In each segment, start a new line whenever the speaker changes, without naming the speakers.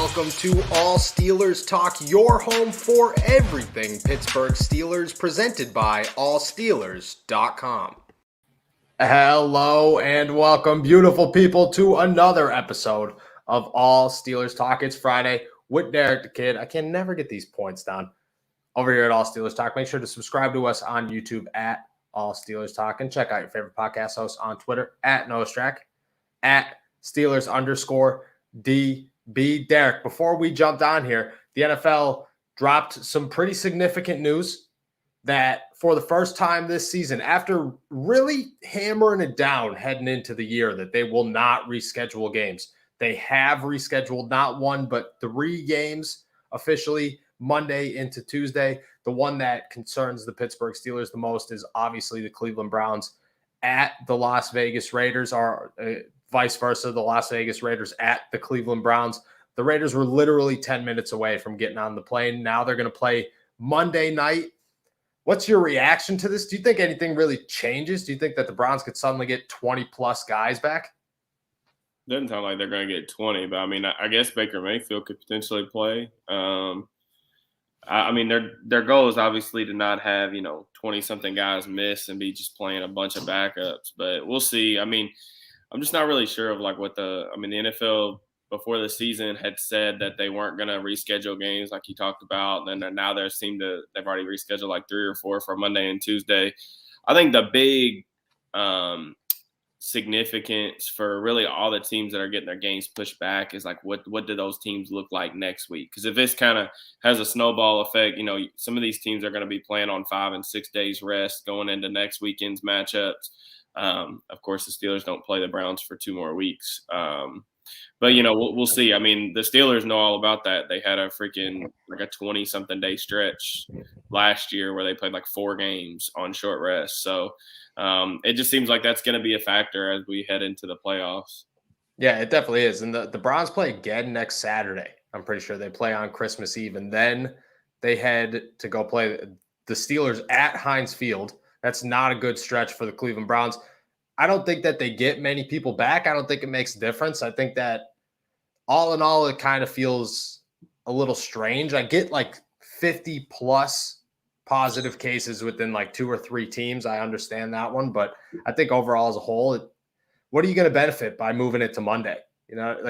welcome to All Steelers Talk, your home for everything Pittsburgh Steelers, presented by allsteelers.com. Hello and welcome, beautiful people, to another episode of All Steelers Talk. It's Friday with Derrick the Kid. I can never get these points down over here at All Steelers Talk. Make sure to subscribe to us on YouTube at All Steelers Talk and check out your favorite podcast hosts on Twitter at Nostrack, at Steelers_DB. Derrick, before we jumped on here, the NFL dropped some pretty significant news that for the first time this season, after really hammering it down heading into the year that they will not reschedule games, they have rescheduled not one, but 3 games officially Monday into Tuesday. The one that concerns the Pittsburgh Steelers the most is obviously the Cleveland Browns at the Las Vegas Raiders, or vice versa, the Las Vegas Raiders at the Cleveland Browns. The Raiders were literally 10 minutes away from getting on the plane. Now they're going to play Monday night. What's your reaction to this? Do you think anything really changes? Do you think that the Browns could suddenly get 20-plus guys back?
Doesn't sound like they're going to get 20, but I mean, I guess Baker Mayfield could potentially play. I mean, their goal is obviously to not have, 20-something guys miss and be just playing a bunch of backups, but we'll see. I mean, I'm just not really sure of what the NFL before the season had said that they weren't going to reschedule games like you talked about. And then now they've already rescheduled like 3 or 4 for Monday and Tuesday. I think the big significance for really all the teams that are getting their games pushed back is what do those teams look like next week? Because if this kind of has a snowball effect, some of these teams are going to be playing on 5 and 6 days rest going into next weekend's matchups. Of course, the Steelers don't play the Browns for 2 more weeks. But we'll see. I mean, the Steelers know all about that. They had a freaking a 20-something day stretch last year where they played 4 games on short rest. So it just seems like that's going to be a factor as we head into the playoffs.
Yeah, it definitely is. And the Browns play again next Saturday. I'm pretty sure they play on Christmas Eve. And then they head to go play the Steelers at Heinz Field. That's not a good stretch for the Cleveland Browns. I don't think that they get many people back. I don't think it makes a difference. I think that all in all, it kind of feels a little strange. I get 50 plus positive cases within 2 or 3 teams. I understand that one, but I think overall as a whole, what are you going to benefit by moving it to Monday?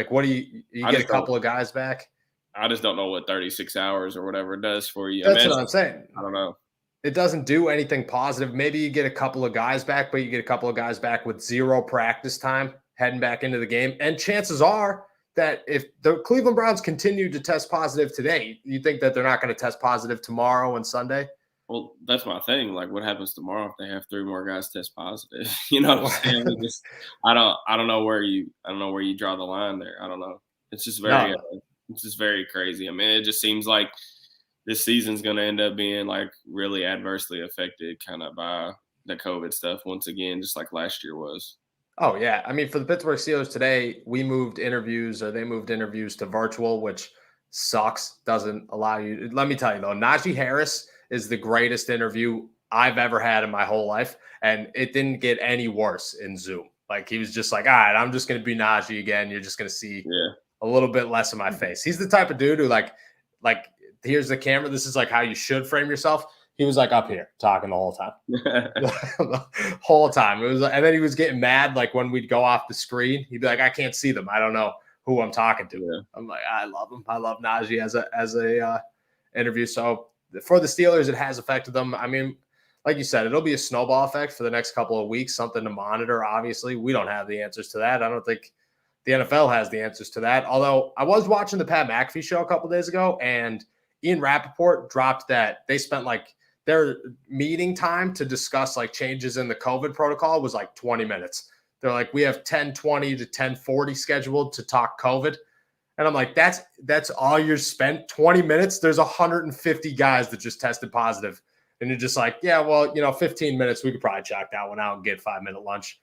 What do you get a couple of guys back?
I just don't know what 36 hours or whatever does for you.
That's what I'm saying.
I don't know.
It doesn't do anything positive. Maybe you get a couple of guys back, but you get a couple of guys back with 0 practice time heading back into the game. And chances are that if the Cleveland Browns continue to test positive today, you think that they're not going to test positive tomorrow and Sunday?
Well, that's my thing. What happens tomorrow if they have 3 more guys test positive? You know what I'm saying? I don't know where you draw the line there. I don't know. It's just very crazy. I mean, it just seems like this season's going to end up being really adversely affected kind of by the COVID stuff once again, just like last year was.
Oh, yeah. I mean, for the Pittsburgh Steelers today, they moved interviews to virtual, which sucks. Doesn't allow you. Let me tell you, though, Najee Harris is the greatest interview I've ever had in my whole life. And it didn't get any worse in Zoom. He was just all right, I'm just going to be Najee again. You're just going to see a little bit less of my face. He's the type of dude who here's the camera. This is how you should frame yourself. He was up here talking the whole time. The whole time. It was, and then he was getting mad when we'd go off the screen. He'd be I can't see them. I don't know who I'm talking to. Yeah. I'm I love him. I love Najee as a interview. So for the Steelers, it has affected them. I mean, like you said, it'll be a snowball effect for the next couple of weeks, something to monitor. Obviously, we don't have the answers to that. I don't think the NFL has the answers to that. Although I was watching the Pat McAfee show a couple of days ago, and Ian Rappaport dropped that they spent their meeting time to discuss changes in the COVID protocol was 20 minutes. They're we have 10:20 to 10:40 scheduled to talk COVID. And I'm that's all you're spent 20 minutes. There's 150 guys that just tested positive. And you're just 15 minutes. We could probably check that one out and get 5-minute lunch.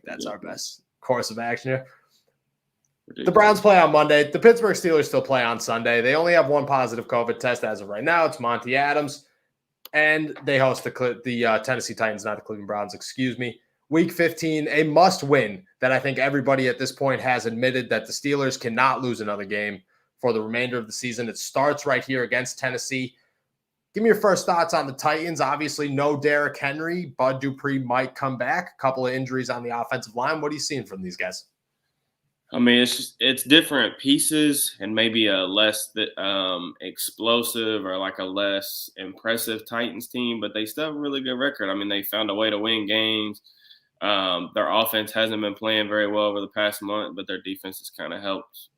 That's our best course of action here. The Browns play on Monday. The Pittsburgh Steelers still play on Sunday. They only have 1 positive COVID test as of right now. It's Monty Adams. And they host the Tennessee Titans, not the Cleveland Browns, excuse me. Week 15, a must win that I think everybody at this point has admitted that the Steelers cannot lose another game for the remainder of the season. It starts right here against Tennessee. Give me your first thoughts on the Titans. Obviously, no Derrick Henry. Bud Dupree might come back. A couple of injuries on the offensive line. What are you seeing from these guys?
I mean, it's different pieces and maybe a less explosive or like a less impressive Titans team, but they still have a really good record. I mean, they found a way to win games. Their offense hasn't been playing very well over the past month, but their defense has kind of helped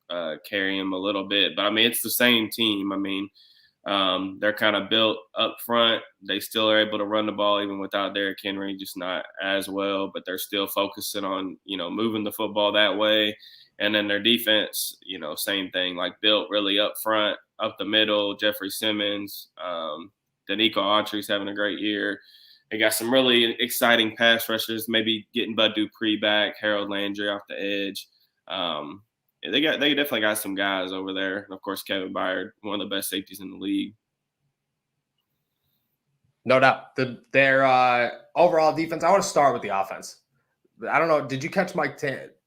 carry them a little bit. But I mean, it's the same team. I mean, they're kind of built up front. They still are able to run the ball even without Derrick Henry, just not as well, but they're still focusing on, moving the football that way. And then their defense, same thing, like built really up front, up the middle. Jeffrey Simmons, Danico Autry's having a great year. They got some really exciting pass rushers, maybe getting Bud Dupree back, Harold Landry off the edge. They definitely got some guys over there. And of course, Kevin Byard, one of the best safeties in the league.
No doubt. Their overall defense, I want to start with the offense. I don't know. Did you catch Mike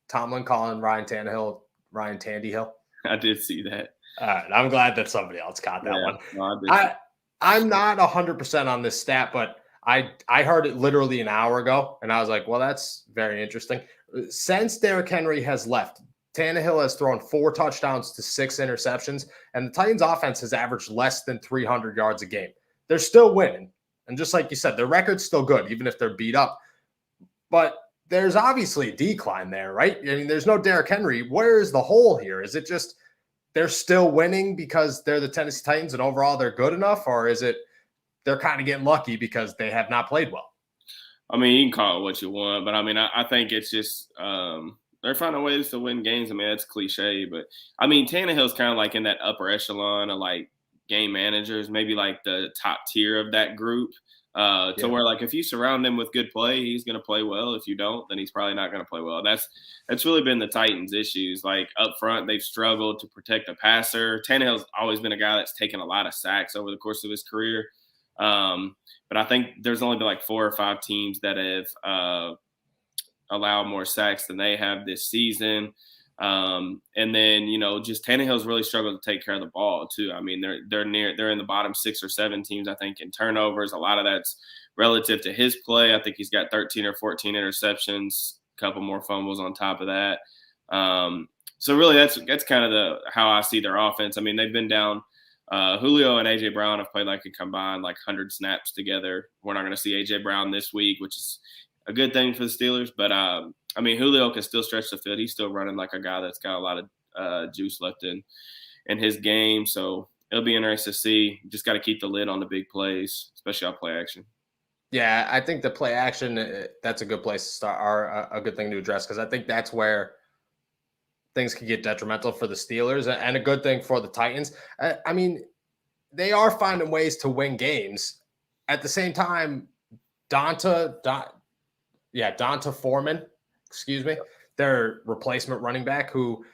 Tomlin calling Ryan Tannehill?
I did see that.
All right. I'm glad that somebody else caught that one.
No,
I'm not 100% on this stat, but I heard it literally an hour ago, and I was like, well, that's very interesting. Since Derrick Henry has left, Tannehill has thrown 4 touchdowns to 6 interceptions, and the Titans offense has averaged less than 300 yards a game. They're still winning. And just like you said, their record's still good, even if they're beat up. But there's obviously a decline there, right? I mean, there's no Derrick Henry. Where is the hole here? Is it just they're still winning because they're the Tennessee Titans and overall they're good enough? Or is it they're kind of getting lucky because they have not played well?
I mean, you can call it what you want, but I mean, I think it's just they're finding ways to win games. I mean, that's cliche, but I mean, Tannehill's kind of like in that upper echelon of like game managers, maybe like the top tier of that group. To where like if you surround him with good play, he's going to play well. If you don't, then he's probably not going to play well. That's really been the Titans' issues. Like up front, they've struggled to protect the passer. Tannehill's always been a guy that's taken a lot of sacks over the course of his career. But I think there's only been like 4 or 5 teams that have allowed more sacks than they have this season. And then, just Tannehill's really struggled to take care of the ball too. I mean, they're in the bottom 6 or 7 teams, I think, in turnovers. A lot of that's relative to his play. I think he's got 13 or 14 interceptions, a couple more fumbles on top of that. So really that's kind of how I see their offense. I mean, they've been down. Julio and A.J. Brown have played like a combined 100 snaps together. We're not going to see A.J. Brown this week, which is a good thing for the Steelers. But, I mean, Julio can still stretch the field. He's still running like a guy that's got a lot of juice left in his game. So it'll be interesting to see. Just got to keep the lid on the big plays, especially on play action.
Yeah, I think the play action, that's a good place to start, or a good thing to address, because I think that's where things can get detrimental for the Steelers and a good thing for the Titans. I mean, they are finding ways to win games. At the same time, Donta Foreman, their replacement running back, who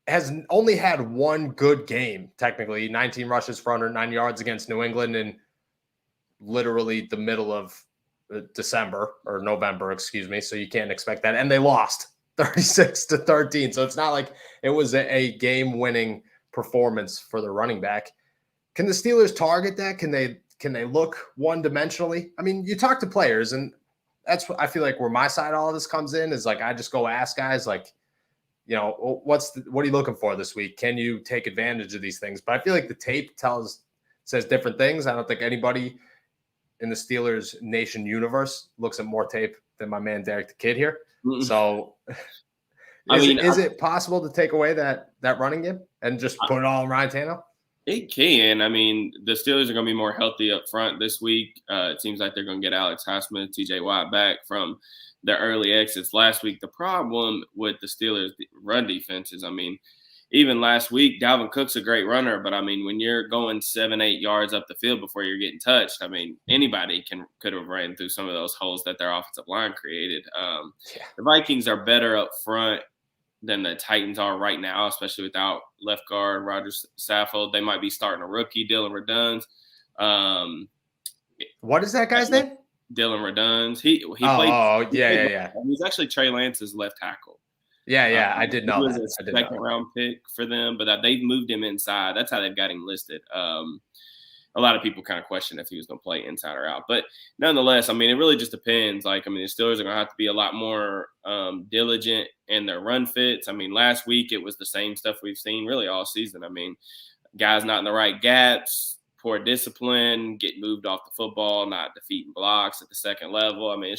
has only had one good game, technically, 19 rushes for 109 yards against New England in literally the middle of December or November, so you can't expect that. And they lost 36-13. So it's not like it was a game-winning performance for the running back. Can the Steelers target that? Can they look one-dimensionally? I mean, you talk to players, and that's what I feel like where my side of all of this comes in is like I just go ask guys like, what are you looking for this week? Can you take advantage of these things? But I feel like the tape says different things. I don't think anybody in the Steelers Nation universe looks at more tape than my man Derek the Kid here. Mm-hmm. So is it possible to take away that running game and just put it all on Ryan Tannehill?
It can. I mean, the Steelers are going to be more healthy up front this week. It seems like they're going to get Alex Highsmith, TJ Watt back from their early exits last week. The problem with the Steelers' run defense is, I mean, even last week, Dalvin Cook's a great runner, but I mean, when you're going 7-8 yards up the field before you're getting touched, I mean, anybody could have ran through some of those holes that their offensive line created. The Vikings are better up front than the Titans are right now, especially without left guard Roger Saffold. They might be starting a rookie, Dylan Redunz.
What is that guy's name?
Dylan Redunz. He played.
Oh, yeah.
He's actually Trey Lance's left tackle.
Yeah, I did
He
know
was
that.
a
I did know
second
that.
round pick for them, but that they moved him inside. That's how they've got him listed. A lot of people kind of question if he was going to play inside or out, but nonetheless, I mean, it really just depends. Like, I mean, the Steelers are going to have to be a lot more diligent in their run fits. I mean, last week it was the same stuff we've seen really all season. I mean, guys not in the right gaps, poor discipline, get moved off the football, not defeating blocks at the second level. I mean,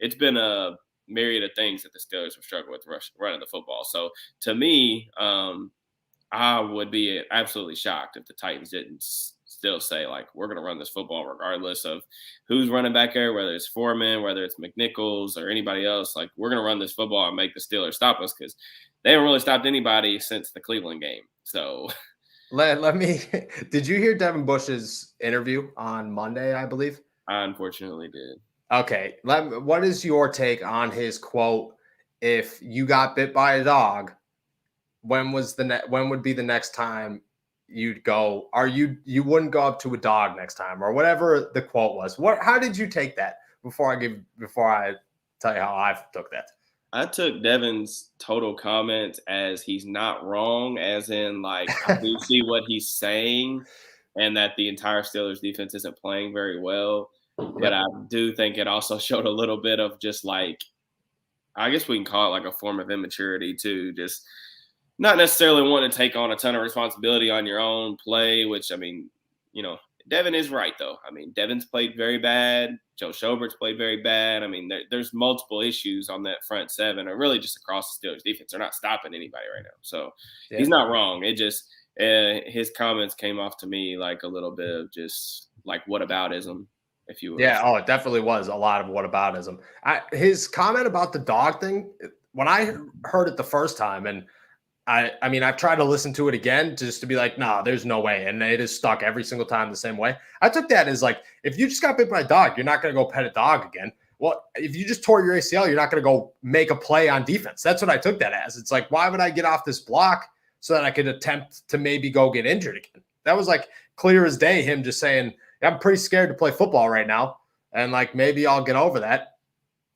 it's been a myriad of things that the Steelers have struggled with running the football. So to me, I would be absolutely shocked if the Titans didn't still say, like, we're going to run this football regardless of who's running back there, whether it's Foreman, whether it's McNichols or anybody else. Like, we're going to run this football and make the Steelers stop us, because they haven't really stopped anybody since the Cleveland game. So
Let me – did you hear Devin Bush's interview on Monday, I believe?
I unfortunately did.
Okay. What is your take on his quote, if you got bit by a dog, when would be the next time you'd go, or you wouldn't go up to a dog next time, or whatever the quote was? How did you take that before I tell you how I took that?
I took Devin's total comment as he's not wrong, as in, like, I do see what he's saying and that the entire Steelers defense isn't playing very well. But I do think it also showed a little bit of just, like, I guess we can call it like a form of immaturity too. Just not necessarily wanting to take on a ton of responsibility on your own play, which, I mean, Devin is right, though. I mean, Devin's played very bad. Joe Schobert's played very bad. I mean, there's multiple issues on that front seven, or really just across the Steelers defense. They're not stopping anybody right now. So he's not wrong. It just his comments came off to me like a little bit of just like whataboutism, if you will.
Yeah, it definitely was a lot of whataboutism. His comment about the dog thing, when I heard it the first time, and I mean, I've tried to listen to it again just to be like, nah, there's no way. And it is stuck every single time the same way. I took that as like, if you just got bit by a dog, you're not going to go pet a dog again. Well, if you just tore your ACL, you're not going to go make a play on defense. That's what I took that as. It's like, why would I get off this block so that I could attempt to maybe go get injured again? That was like clear as day, him just saying, I'm pretty scared to play football right now. And like, maybe I'll get over that.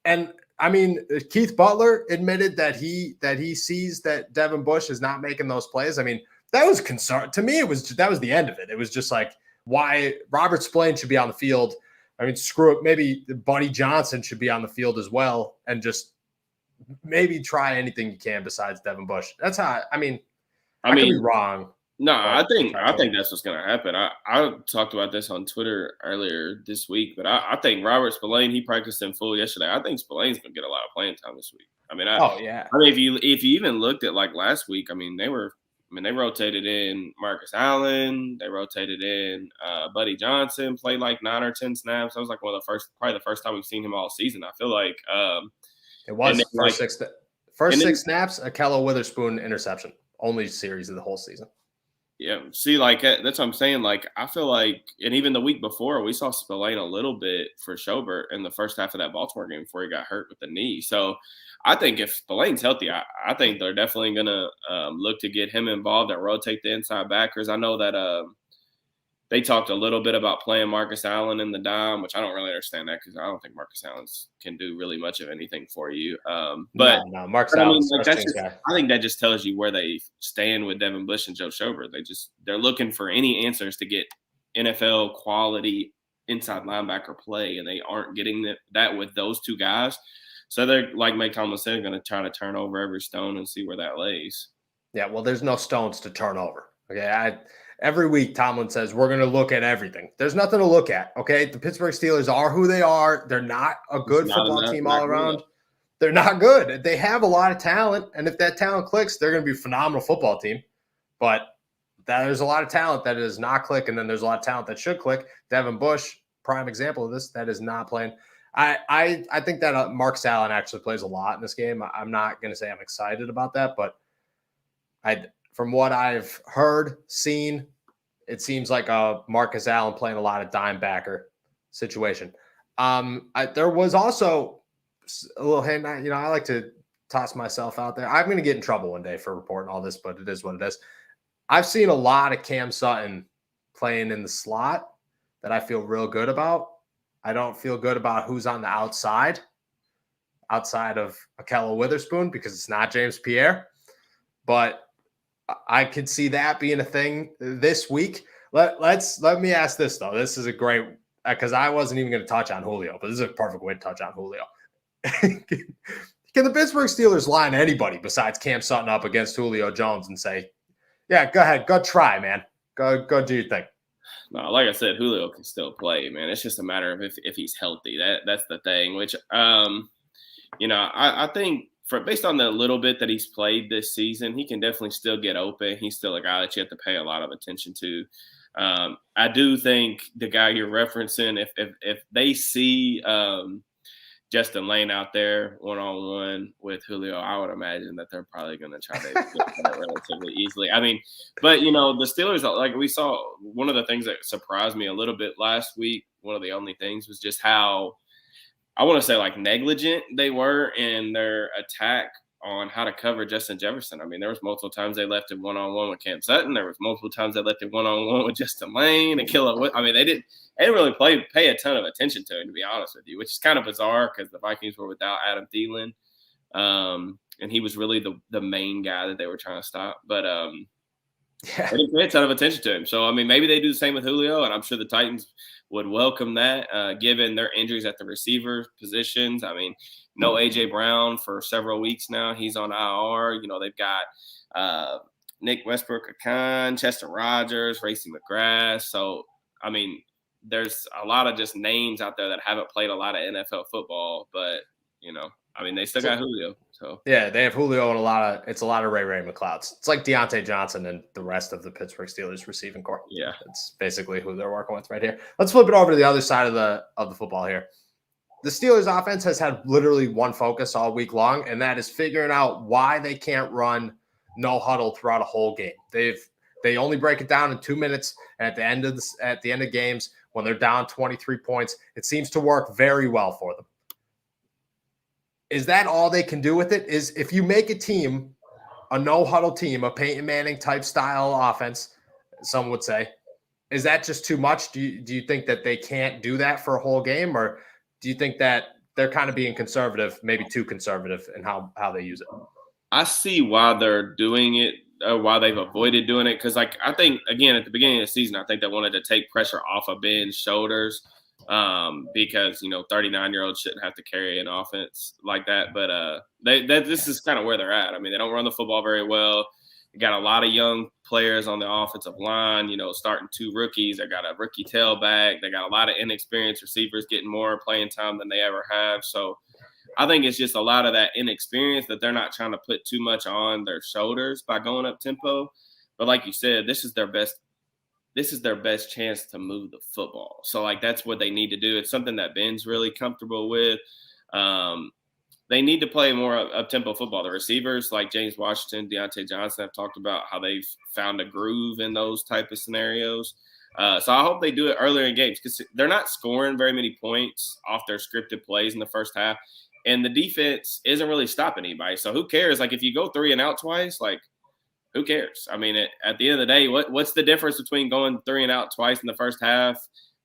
And I mean, Keith Butler admitted that he sees that Devin Bush is not making those plays. I mean, that was concern to me. That was the end of it. It was just like, why Robert Spillane should be on the field. I mean, screw it. Maybe Buddy Johnson should be on the field as well, and just maybe try anything you can besides Devin Bush. That's how. I mean, I could be wrong.
No, I think that's what's going to happen. I talked about this on Twitter earlier this week, but I think Robert Spillane, he practiced in full yesterday. I think Spillane's going to get a lot of playing time this week. I mean, I mean, if you even looked at like last week, I mean, they rotated in Marcus Allen, they rotated in Buddy Johnson, played like 9 or 10 snaps. That was like probably the first time we've seen him all season. I feel like
it was first six snaps, a Kello Witherspoon interception, only series of the whole season.
Yeah, see, like, that's what I'm saying. Like, I feel like, and even the week before, we saw Spillane a little bit for Schobert in the first half of that Baltimore game before he got hurt with the knee. So I think if Spillane's healthy, I think they're definitely going to look to get him involved and rotate the inside backers. I know that they talked a little bit about playing Marcus Allen in the dime, which I don't really understand that, because I don't think Marcus Allen can do really much of anything for you. But
no, Marcus Allen,
I think that just tells you where they stand with Devin Bush and Joe Schobert. They're looking for any answers to get NFL quality inside linebacker play, and they aren't getting that with those two guys. So they're, like Mike Tomlin said, going to try to turn over every stone and see where that lays.
Yeah, well, there's no stones to turn over. Okay, every week, Tomlin says, we're going to look at everything. There's nothing to look at, okay? The Pittsburgh Steelers are who they are. They're not a good football team all around. They're not good. They have a lot of talent, and if that talent clicks, they're going to be a phenomenal football team. But there's a lot of talent that does not click, and then there's a lot of talent that should click. Devin Bush, prime example of this, that is not playing. I think that Marcus Allen actually plays a lot in this game. I'm not going to say I'm excited about that, but from what I've heard, seen, it seems like Marcus Allen playing a lot of dime backer situation. There was also a little hint. I like to toss myself out there. I'm going to get in trouble one day for reporting all this, but it is what it is. I've seen a lot of Cam Sutton playing in the slot that I feel real good about. I don't feel good about who's on the outside. outside of Ahkello Witherspoon because it's not James Pierre. But I could see that being a thing this week. Let me ask this, though. This is a great – because I wasn't even going to touch on Julio, but this is a perfect way to touch on Julio. Can the Pittsburgh Steelers line anybody besides Cam Sutton up against Julio Jones and say, yeah, go ahead, go try, man. Go do your thing.
No, like I said, Julio can still play, man. It's just a matter of if he's healthy. That's the thing, which, I think based on the little bit that he's played this season, he can definitely still get open. He's still a guy that you have to pay a lot of attention to. I do think the guy you're referencing, if they see Justin Lane out there one-on-one with Julio, I would imagine that they're probably going to try to get that relatively easily. I mean, but, the Steelers, like we saw, one of the things that surprised me a little bit last week, one of the only things was just how, I want to say, like, negligent they were in their attack on how to cover Justin Jefferson. I mean, there was multiple times they left him one-on-one with Cam Sutton. There was multiple times they left him one-on-one with Justin Lane and Ahkello. I mean, they didn't really pay a ton of attention to him, to be honest with you, which is kind of bizarre because the Vikings were without Adam Thielen. And he was really the main guy that they were trying to stop. But they didn't pay a ton of attention to him. So, I mean, maybe they do the same with Julio, and I'm sure the Titans would welcome that, given their injuries at the receiver positions. I mean, no A.J. Brown for several weeks now. He's on IR. They've got Nick Westbrook-Akan, Chester Rogers, Racey McGrath. So, I mean, there's a lot of just names out there that haven't played a lot of NFL football, but, they still got Julio. So
yeah, they have Julio and it's a lot of Ray McLeods. It's like Deontay Johnson and the rest of the Pittsburgh Steelers receiving corps.
Yeah.
It's basically who they're working with right here. Let's flip it over to the other side of the football here. The Steelers offense has had literally one focus all week long, and that is figuring out why they can't run no huddle throughout a whole game. They only break it down in 2 minutes, and at the end of games, when they're down 23 points, it seems to work very well for them. Is that all they can do with it? Is if you make a team, a no-huddle team, a Peyton Manning type style offense, some would say, is that just too much? Do you think that they can't do that for a whole game, or do you think that they're kind of being conservative, maybe too conservative in how they use it?
I see why they're doing it, why they've avoided doing it, because I think, again, at the beginning of the season, I think they wanted to take pressure off of Ben's shoulders. Because 39-year-olds shouldn't have to carry an offense like that. But this is kind of where they're at. I mean, they don't run the football very well. They got a lot of young players on the offensive line. Starting 2 rookies. They got a rookie tailback. They got a lot of inexperienced receivers getting more playing time than they ever have. So I think it's just a lot of that inexperience that they're not trying to put too much on their shoulders by going up tempo. But like you said, this is their best chance to move the football. So, that's what they need to do. It's something that Ben's really comfortable with. They need to play more up-tempo football. The receivers like James Washington, Deontay Johnson have talked about how they've found a groove in those type of scenarios. So I hope they do it earlier in games because they're not scoring very many points off their scripted plays in the first half. And the defense isn't really stopping anybody. So who cares? If you go 3 and out twice, who cares? I mean, at the end of the day, what's the difference between going 3 and out twice in the first half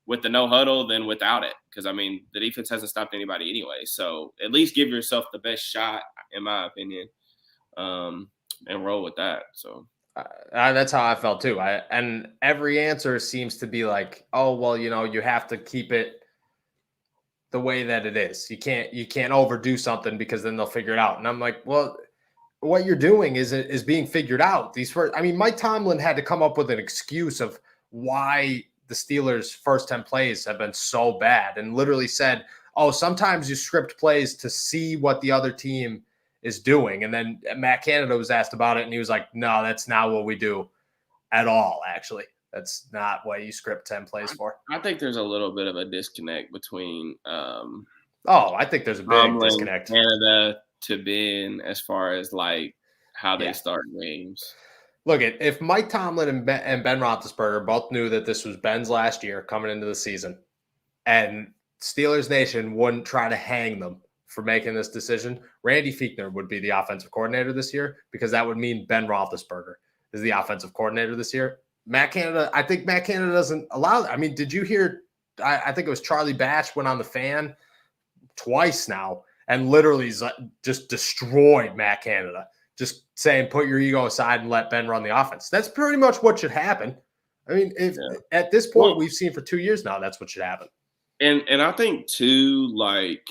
with the no huddle than without it? Because, the defense hasn't stopped anybody anyway. So at least give yourself the best shot, in my opinion, and roll with that. So
that's how I felt too. And every answer seems to be like, oh, well, you have to keep it the way that it is. You can't overdo something because then they'll figure it out. And I'm like, well, what you're doing is being figured out. Mike Tomlin had to come up with an excuse of why the Steelers' first 10 plays have been so bad and literally said, oh, sometimes you script plays to see what the other team is doing. And then Matt Canada was asked about it, and he was like, no, that's not what we do at all, actually. That's not what you script 10 plays for.
I think there's a little bit of a disconnect between
I think there's a big disconnect.
Canada to Ben as far as how they start games.
Look, if Mike Tomlin and Ben Roethlisberger both knew that this was Ben's last year coming into the season, and Steelers Nation wouldn't try to hang them for making this decision, Randy Fichtner would be the offensive coordinator this year because that would mean Ben Roethlisberger is the offensive coordinator this year. I think Matt Canada doesn't allow that. Did you hear? I think it was Charlie Batch went on the Fan twice now and literally just destroyed Matt Canada, just saying, put your ego aside and let Ben run the offense. That's pretty much what should happen. I mean, if at this point we've seen for 2 years now, that's what should happen.
And I think too, like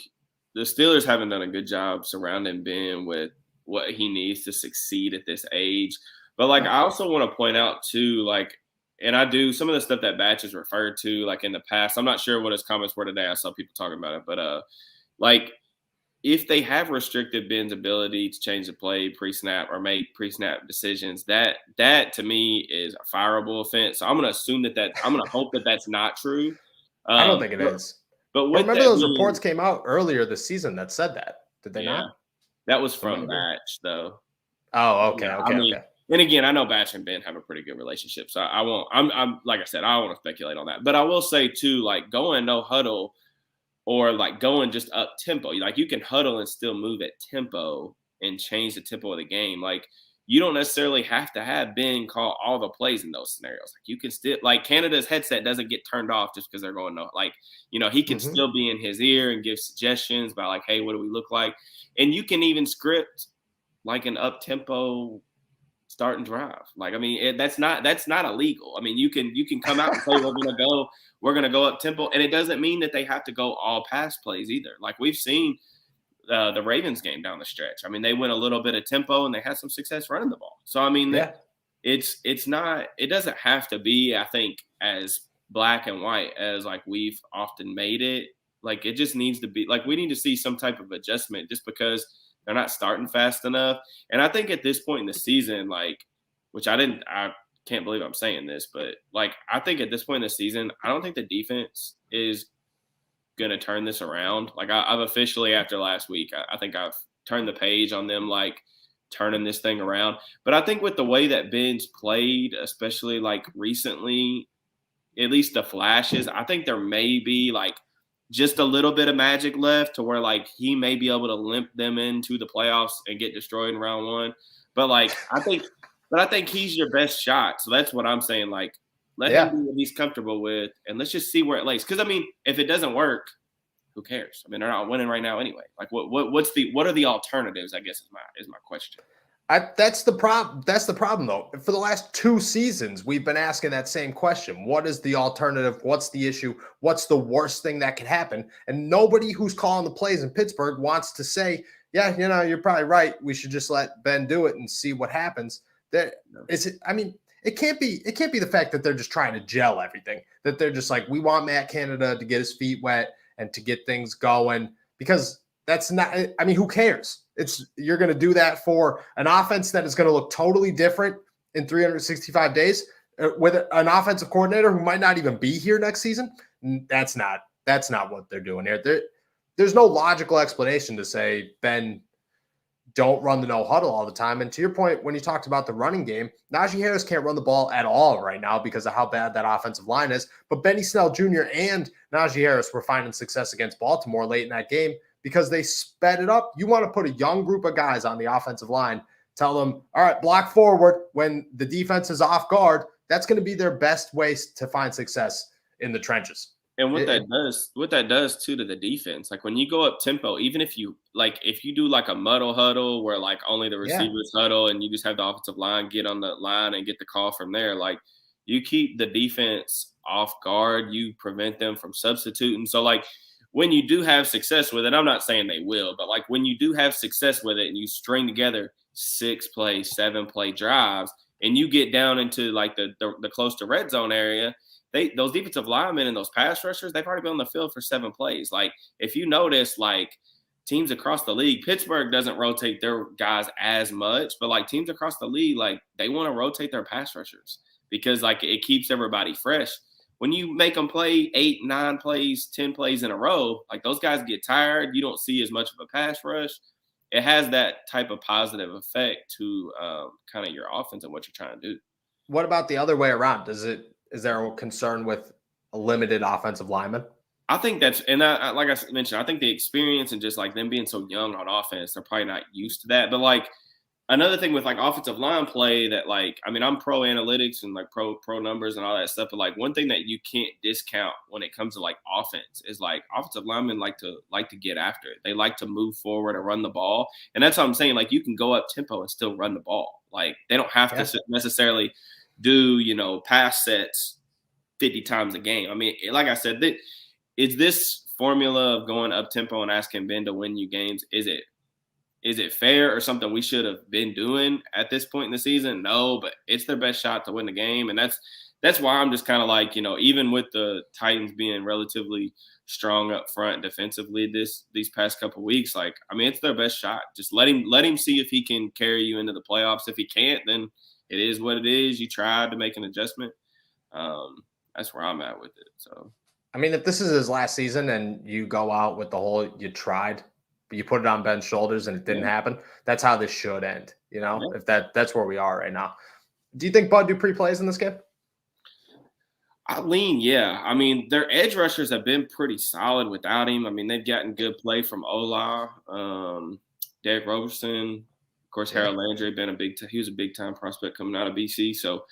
the Steelers haven't done a good job surrounding Ben with what he needs to succeed at this age. But like, I also want to point out too, like, and I do some of the stuff that Batch has referred to, like in the past. I'm not sure what his comments were today. I saw people talking about it, but like if they have restricted Ben's ability to change the play pre-snap or make pre-snap decisions, that to me is a fireable offense. So I'm going to assume I'm going to hope that that's not true.
I don't think it is.
But
remember those reports came out earlier this season that said that. Did they not?
That was from Batch, though.
Oh, okay, okay.
And again, I know Batch and Ben have a pretty good relationship, so I won't. I'm like I said, I don't want to speculate on that. But I will say too, like going no huddle or like going just up tempo. Like you can huddle and still move at tempo and change the tempo of the game. Like you don't necessarily have to have Ben call all the plays in those scenarios. Like you can still, like Canada's headset doesn't get turned off just because they're going no. Like, you know, he can still be in his ear and give suggestions about like, hey, what do we look like? And you can even script like an up tempo start and drive. Like, I mean, that's not illegal. I mean, you can come out and say we're gonna go up tempo, and it doesn't mean that they have to go all pass plays either. Like we've seen the Ravens game down the stretch. I mean, they went a little bit of tempo and they had some success running the ball. So I mean, it's not. It doesn't have to be, I think, as black and white as like we've often made it. Like it just needs to be like we need to see some type of adjustment just because they're not starting fast enough. And I think at this point in the season, like, which I can't believe I'm saying this, but like, I think at this point in the season, I don't think the defense is going to turn this around. Like I've officially, after last week, I think I've turned the page on them, like turning this thing around. But I think with the way that Ben's played, especially like recently, at least the flashes, I think there may be like just a little bit of magic left to where like he may be able to limp them into the playoffs and get destroyed in round one. But like I think he's your best shot. So that's what I'm saying. Like let him do what he's comfortable with, and let's just see where it lays. Because I mean, if it doesn't work, who cares? I mean, they're not winning right now anyway. Like what are the alternatives? I guess is my question.
That's the problem. That's the problem, though. For the last 2 seasons, we've been asking that same question. What is the alternative? What's the issue? What's the worst thing that can happen? And nobody who's calling the plays in Pittsburgh wants to say, yeah, you know, you're probably right. We should just let Ben do it and see what happens. I mean, it can't be the fact that they're just trying to gel everything, that they're just like, we want Matt Canada to get his feet wet and to get things going, because that's not, I mean, who cares? You're going to do that for an offense that is going to look totally different in 365 days with an offensive coordinator who might not even be here next season. That's not what they're doing here. There's no logical explanation to say, Ben, don't run the no huddle all the time. And to your point, when you talked about the running game, Najee Harris can't run the ball at all right now because of how bad that offensive line is. But Benny Snell Jr. and Najee Harris were finding success against Baltimore late in that game because they sped it up. You want to put a young group of guys on the offensive line, tell them, all right, block forward when the defense is off guard. That's going to be their best way to find success in the trenches.
And what that does too to the defense, like when you go up tempo, even if you do like a muddle huddle where like only the receivers huddle and you just have the offensive line get on the line and get the call from there, like you keep the defense off guard, you prevent them from substituting. So like when you do have success with it, I'm not saying they will, but like when you do have success with it and you string together 6-play, 7-play drives and you get down into like the close to red zone area, those defensive linemen and those pass rushers, they've already been on the field for 7 plays. Like if you notice, like teams across the league, Pittsburgh doesn't rotate their guys as much, but like teams across the league, like they want to rotate their pass rushers because like it keeps everybody fresh. When you make them play 8, 9 plays, 10 plays in a row, like those guys get tired. You don't see as much of a pass rush. It has that type of positive effect to kind of your offense and what you're trying to do.
What about the other way around? Is there a concern with a limited offensive lineman?
I think that's, and like I mentioned, I think the experience and just like them being so young on offense, they're probably not used to that. But like another thing with like offensive line play that like, I mean, I'm pro analytics and like pro numbers and all that stuff, but like one thing that you can't discount when it comes to like offense is like offensive linemen like to get after it. They like to move forward and run the ball, and that's what I'm saying. Like you can go up tempo and still run the ball. Like they don't have to necessarily do pass sets 50 times a game. I mean, like I said, is this formula of going up tempo and asking Ben to win you games? Is it fair or something we should have been doing at this point in the season? No, but it's their best shot to win the game. And that's why I'm just kind of like, even with the Titans being relatively strong up front defensively these past couple of weeks, like, I mean, it's their best shot. Just let him see if he can carry you into the playoffs. If he can't, then it is what it is. You tried to make an adjustment. That's where I'm at with it. So,
I mean, if this is his last season and you go out with the whole you tried, but you put it on Ben's shoulders and it didn't happen, that's how this should end. If that's where we are right now. Do you think Bud Dupree plays in this game?
I lean, yeah. I mean, their edge rushers have been pretty solid without him. I mean, they've gotten good play from Ola, Derrick Roberson, of course, Harold Landry he was a big time prospect coming out of BC. So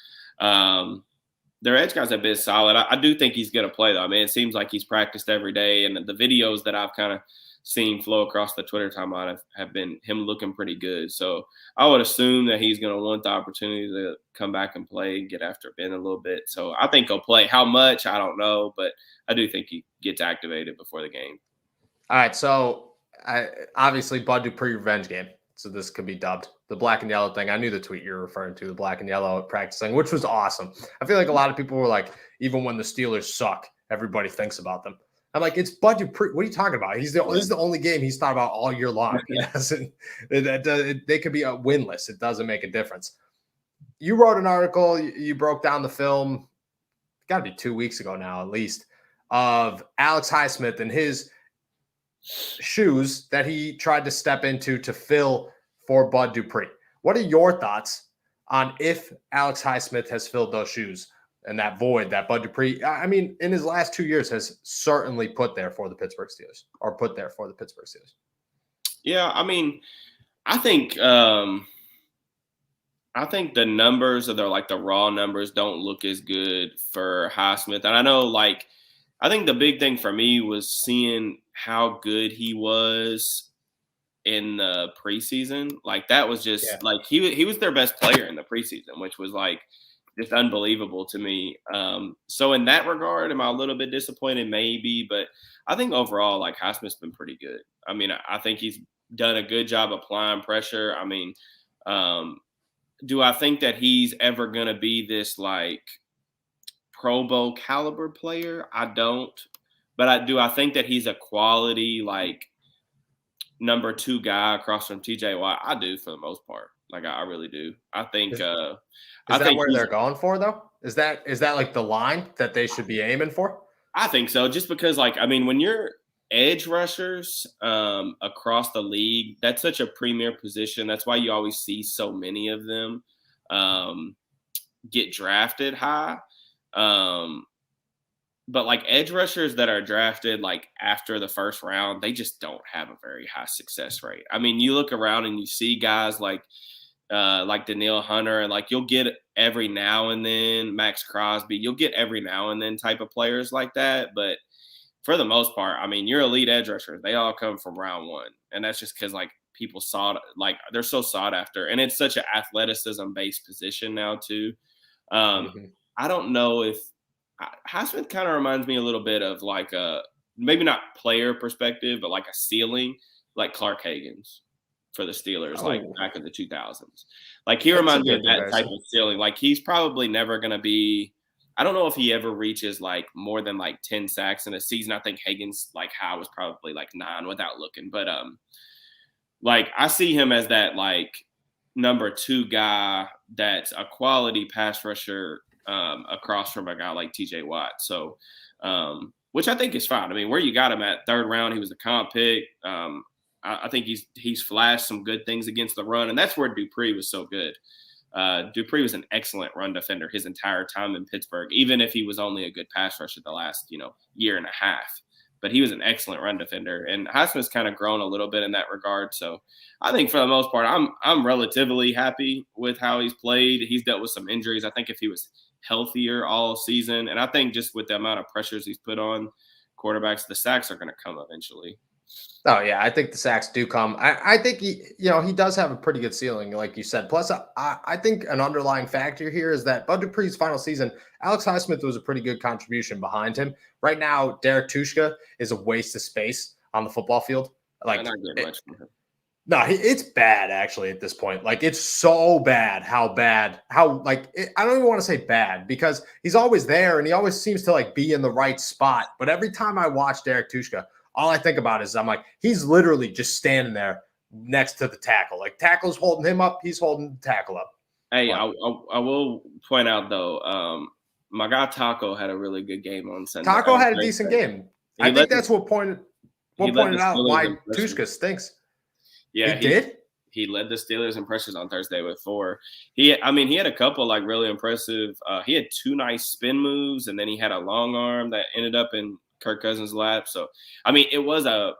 their edge guys have been solid. I do think he's going to play though. I mean, it seems like he's practiced every day, and the videos that I've kind of seen flow across the Twitter timeline have been him looking pretty good. So I would assume that he's going to want the opportunity to come back and play and get after Ben a little bit. So I think he'll play. How much, I don't know, but I do think he gets activated before the game.
All right, so obviously Bud Dupree revenge game. So this could be dubbed the black and yellow thing. I knew the tweet you're referring to, the black and yellow practicing, which was awesome. I feel like a lot of people were like, even when the Steelers suck, everybody thinks about them. I'm like, it's Bud Dupree. What are you talking about? This is the only game he's thought about all year long. He doesn't. They could be winless. It doesn't make a difference. You wrote an article. You broke down the film. Got to be 2 weeks ago now, at least, of Alex Highsmith and his shoes that he tried to step into to fill for Bud Dupree. What are your thoughts on if Alex Highsmith has filled those shoes? And that void that Bud Dupree, I mean, in his last 2 years has certainly put there for the Pittsburgh Steelers.
Yeah, I mean, I think the numbers of the raw numbers don't look as good for Highsmith. And I know, I think the big thing for me was seeing how good he was in the preseason. Like that was just he was their best player in the preseason, which was just unbelievable to me. So in that regard, am I a little bit disappointed? Maybe, but I think overall, Highsmith's been pretty good. I mean, I think he's done a good job applying pressure. I mean, do I think that he's ever going to be this Pro Bowl caliber player? I don't, but I think that he's a quality number 2 guy across from TJ Watt. I do for the most part. I really do. I think. Is
that where they're going for though? Is that the line that they should be aiming for?
I think so. Just because I mean, when you're edge rushers across the league, that's such a premier position. That's why you always see so many of them get drafted high. But edge rushers that are drafted after the first round, they just don't have a very high success rate. I mean, you look around and you see guys like Danielle Hunter, and you'll get every now and then Max Crosby, you'll get every now and then type of players like that. But for the most part, I mean, your elite edge rushers, they all come from round 1. And that's just because people they're so sought after. And it's such an athleticism based position now too. I don't know if Highsmith kind of reminds me a little bit of maybe not player perspective, but a ceiling like Clark Hagan's for the Steelers, back in the 2000s. He reminds me of that type of ceiling. He's probably never going to be, I don't know if he ever reaches more than 10 sacks in a season. I think Hagan's high was probably 9 without looking. But I see him as that number 2 guy that's a quality pass rusher across from a guy like TJ Watt. So, which I think is fine. I mean, where you got him at 3rd round, he was a comp pick. I think he's flashed some good things against the run, and that's where Dupree was so good. Dupree was an excellent run defender his entire time in Pittsburgh, even if he was only a good pass rusher the last, year and a half. but he was an excellent run defender. And Highsmith's kind of grown a little bit in that regard. So I think for the most part, I'm relatively happy with how he's played. He's dealt with some injuries. I think if he was healthier all season, and I think just with the amount of pressures he's put on quarterbacks, the sacks are going to come eventually.
Oh yeah, I think the sacks do come. I think he does have a pretty good ceiling, like you said. Plus, I think an underlying factor here is that Bud Dupree's final season, Alex Highsmith was a pretty good contribution behind him. Right now, Derek Tushka is a waste of space on the football field. Like,
not getting much from him.
No, it's bad actually at this point. Like, it's so bad how I don't even want to say bad because he's always there and he always seems to like be in the right spot. But every time I watch Derek Tushka, all I think about is I'm like, he's literally just standing there next to the tackle. Like, tackle's holding him up, he's holding the tackle up.
Hey, I will point out though, my guy Taco had a really good game on Sunday.
Taco had a decent game. I think that's what pointed out why Tushka stinks.
Yeah,
he did.
He led the Steelers in pressures on Thursday with 4. He had a couple like really impressive. He had 2 nice spin moves, and then he had a long arm that ended up in Kirk Cousins' lap. So, I mean, it was a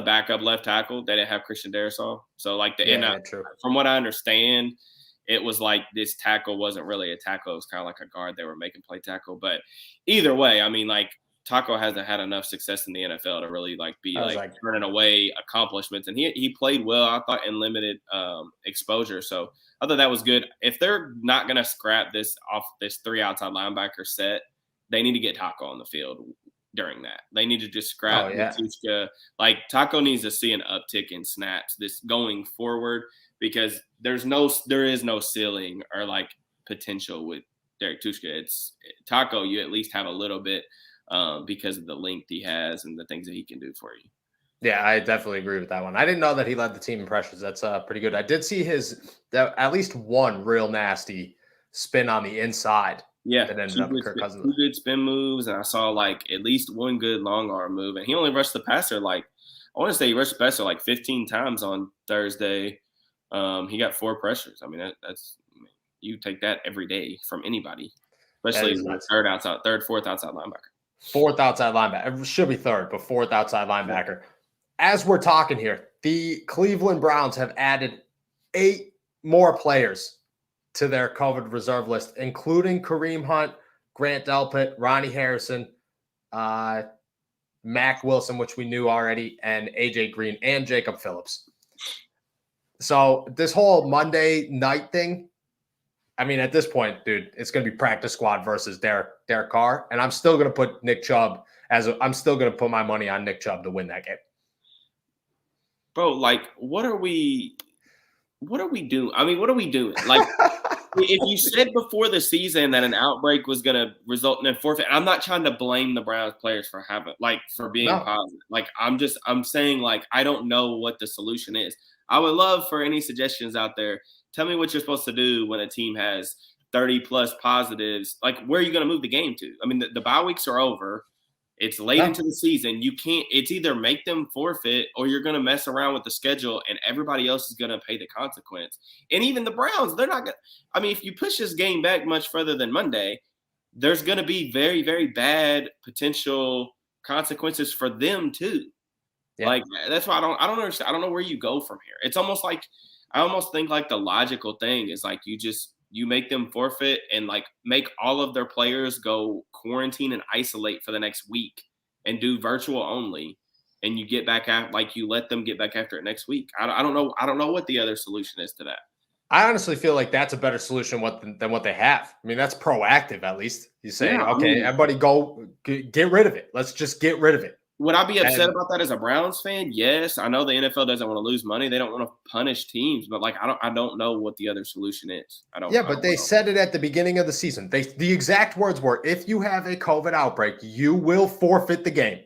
backup left tackle. They didn't have Christian Darrisaw. So, like true. From what I understand, it was like this tackle wasn't really a tackle. It was kind of like a guard. They were making play tackle. But either way, I mean, like, Taco hasn't had enough success in the NFL to really be turning away accomplishments. And he played well, I thought, in limited exposure. So I thought that was good. If they're not going to scrap this off this 3 outside linebacker set, they need to get Taco on the field during that. They need to just scrap Tushka. Like, Taco needs to see an uptick in snaps this going forward because there is no ceiling or like potential with Derek Tushka. It's Taco, you at least have a little bit because of the length he has and the things that he can do for you.
Yeah, I definitely agree with that one. I didn't know that he led the team in pressures. That's pretty good. I did see at least one real nasty spin on the inside.
Yeah,
that ended up with Kirk Cousins.
2 good spin moves, and I saw like at least 1 good long arm move. And he only rushed the passer I want to say he rushed the passer 15 times on Thursday. He got 4 pressures. I mean, that's you take that every day from anybody, especially third, fourth outside linebacker.
4th outside linebacker. It should be 3rd, but 4th outside linebacker. As we're talking here, the Cleveland Browns have added 8 more players to their COVID reserve list, including Kareem Hunt, Grant Delpit, Ronnie Harrison, Mac Wilson, which we knew already, and AJ Green and Jacob Phillips. So this whole Monday night thing, I mean, at this point, dude, it's going to be practice squad versus Derek Carr, and I'm still going to put Nick Chubb I'm still going to put my money on Nick Chubb to win that game.
Bro, like, what are we doing? I mean, what are we doing? Like, if you said before the season that an outbreak was going to result in a forfeit, I'm not trying to blame the Browns players for being positive. Like, I'm saying, like, I don't know what the solution is. I would love for any suggestions out there. Tell me what you're supposed to do when a team has 30-plus positives. Like, where are you going to move the game to? I mean, the bye weeks are over. It's late into the season. You can't – it's either make them forfeit or you're going to mess around with the schedule and everybody else is going to pay the consequence. And even the Browns, they're not going to – I mean, if you push this game back much further than Monday, there's going to be very, very bad potential consequences for them too. Yeah. Like, that's why I don't understand. I don't know where you go from here. It's almost like – I almost think like the logical thing is like you make them forfeit and like make all of their players go quarantine and isolate for the next week and do virtual only. And you get back out, like you let them get back after it next week. I don't know. I don't know what the other solution is to that.
I honestly feel like that's a better solution than what they have. I mean, that's proactive at least. You say, everybody go get rid of it. Let's just get rid of it.
Would I be upset about that as a Browns fan? Yes. I know the NFL doesn't want to lose money. They don't want to punish teams, but like I don't know what the other solution is.
They said it at the beginning of the season. The exact words were, if you have a COVID outbreak, you will forfeit the game.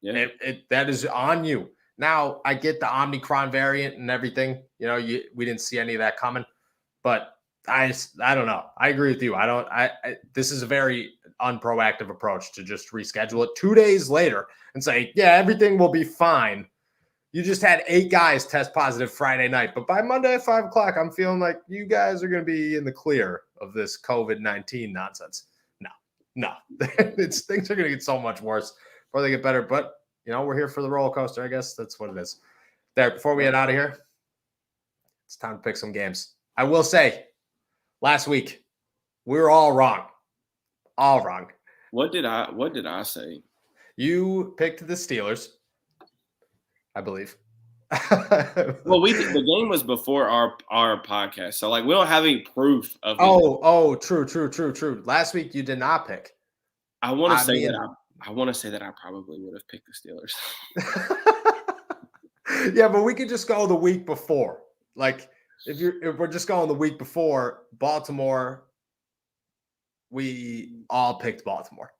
Yeah. That is on you. Now, I get the Omicron variant and everything. You know, we didn't see any of that coming, but I don't know. I agree with you. This is a very unproactive approach to just reschedule it 2 days later and say, yeah, everything will be fine. You just had 8 guys test positive Friday night, but by Monday at 5:00, I'm feeling like you guys are going to be in the clear of this COVID-19 nonsense. No, things are going to get so much worse before they get better. But we're here for the roller coaster. I guess that's what it is. There, before we get out of here, it's time to pick some games. I will say, last week, we were all wrong. All wrong.
What did I say?
You picked the Steelers, I believe.
Well, the game was before our podcast, so like we don't have any proof of.
True. Last week you did not pick.
I want to say that I probably would have picked the Steelers.
Yeah, but we could just go the week before. Like if we're just going the week before, Baltimore, we all picked Baltimore.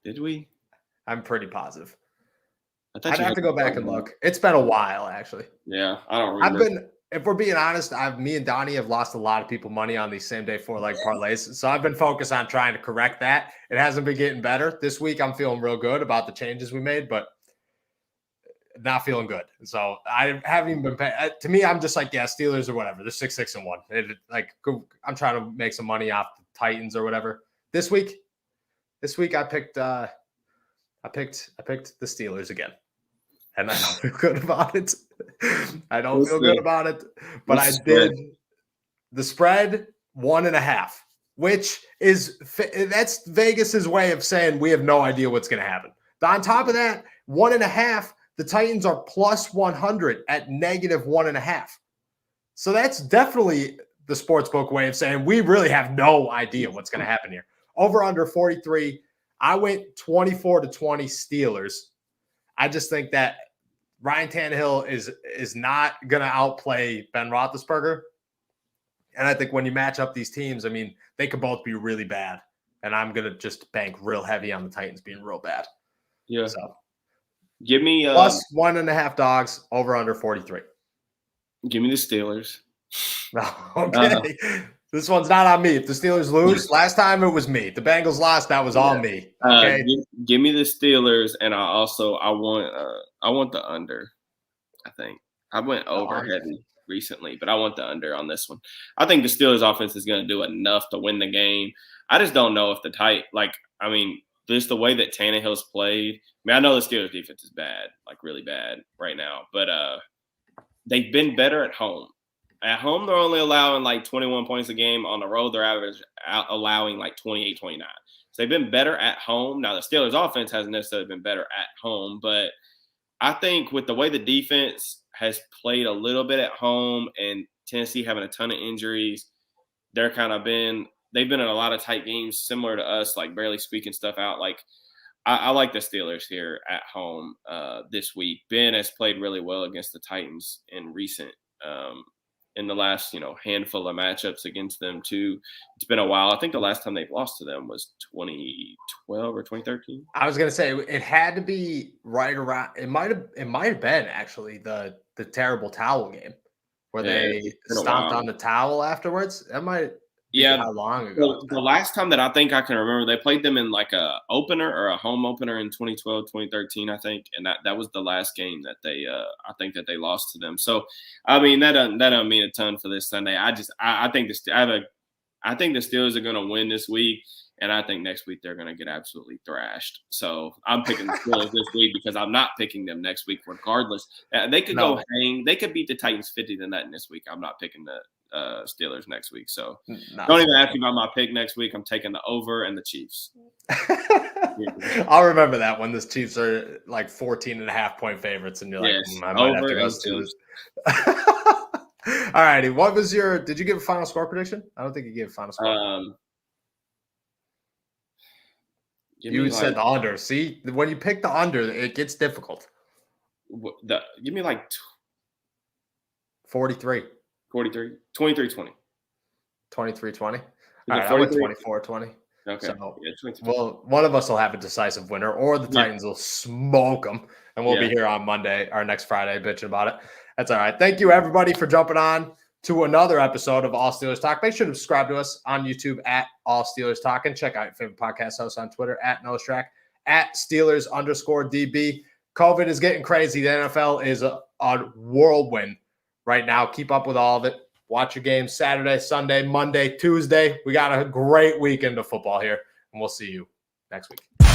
Did we?
I'm pretty positive. I'd have to go back and look. It's been a while, actually.
Yeah, I don't remember.
If we're being honest, me and Donnie have lost a lot of people money on these same day 4-leg parlays. So I've been focused on trying to correct that. It hasn't been getting better. This week I'm feeling real good about the changes we made, but not feeling good. So I haven't even been paying. To me, I'm just like, yeah, Steelers or whatever. They're 6-6-1. I'm trying to make some money off the Titans or whatever. This week I picked the Steelers again. And I don't feel good about it. But I did. The spread 1.5, which that's Vegas's way of saying we have no idea what's going to happen. But on top of that, 1.5, the Titans are plus 100 at negative 1.5. So that's definitely the sportsbook way of saying we really have no idea what's going to happen here. Over under 43. I went 24-20 Steelers. I just think that Ryan Tannehill is not going to outplay Ben Roethlisberger. And I think when you match up these teams, I mean, they could both be really bad. And I'm going to just bank real heavy on the Titans being real bad.
Yeah.
So
give me
plus 1.5 dogs, over under 43.
Give me the Steelers.
Okay. This one's not on me. If the Steelers lose, last time it was me. The Bengals lost, that was on me. Okay.
Give me the Steelers, and I want the under. I think I went over heavy recently, but I want the under on this one. I think the Steelers offense is going to do enough to win the game. I just don't know if just the way that Tannehill's played. I mean, I know the Steelers defense is bad, like really bad right now, but they've been better at home. At home, they're only allowing like 21 points a game. On the road, they're allowing like 28, 29. So they've been better at home. Now, the Steelers' offense hasn't necessarily been better at home, but I think with the way the defense has played a little bit at home and Tennessee having a ton of injuries, they've been in a lot of tight games similar to us, like barely squeaking stuff out. Like I like the Steelers here at home this week. Ben has played really well against the Titans in the last, handful of matchups against them too. It's been a while. I think the last time they've lost to them was 2012 or 2013.
I was going to say it had to be right around. It might have been actually the terrible towel game where they stomped on the towel afterwards. That might be how long ago.
The last time that I think I can remember, they played them in like a opener or a home opener in 2012, 2013, I think. And that was the last game that I think that they lost to them. So, I mean, that doesn't mean a ton for this Sunday. I think the Steelers are going to win this week. And I think next week they're going to get absolutely thrashed. So I'm picking the Steelers this week because I'm not picking them next week regardless. They could go hang. They could beat the Titans 50-0 this week. I'm not picking the Steelers next week. So don't even ask me about my pick next week. I'm taking the over and the Chiefs.
I'll remember that when the Chiefs are like 14.5-point favorites and you're like, I might have to go Steelers. All righty. Did you give a final score prediction? I don't think you gave a final score. You said the under. See, when you pick the under, it gets difficult.
Give me like
43.
43. 23-20.
23-20. All right, I went 24-20.
Okay.
So, well, one of us will have a decisive winner, or the Titans will smoke them, and we'll be here on Monday or next Friday bitching about it. That's all right. Thank you, everybody, for jumping on to another episode of All Steelers Talk. Make sure to subscribe to us on YouTube at All Steelers Talk, and check out your favorite podcast host on Twitter at NoStrack, at Steelers_DB. COVID is getting crazy. The NFL is a whirlwind right now. Keep up with all of it. Watch your games Saturday, Sunday, Monday, Tuesday. We got a great weekend of football here, and we'll see you next week.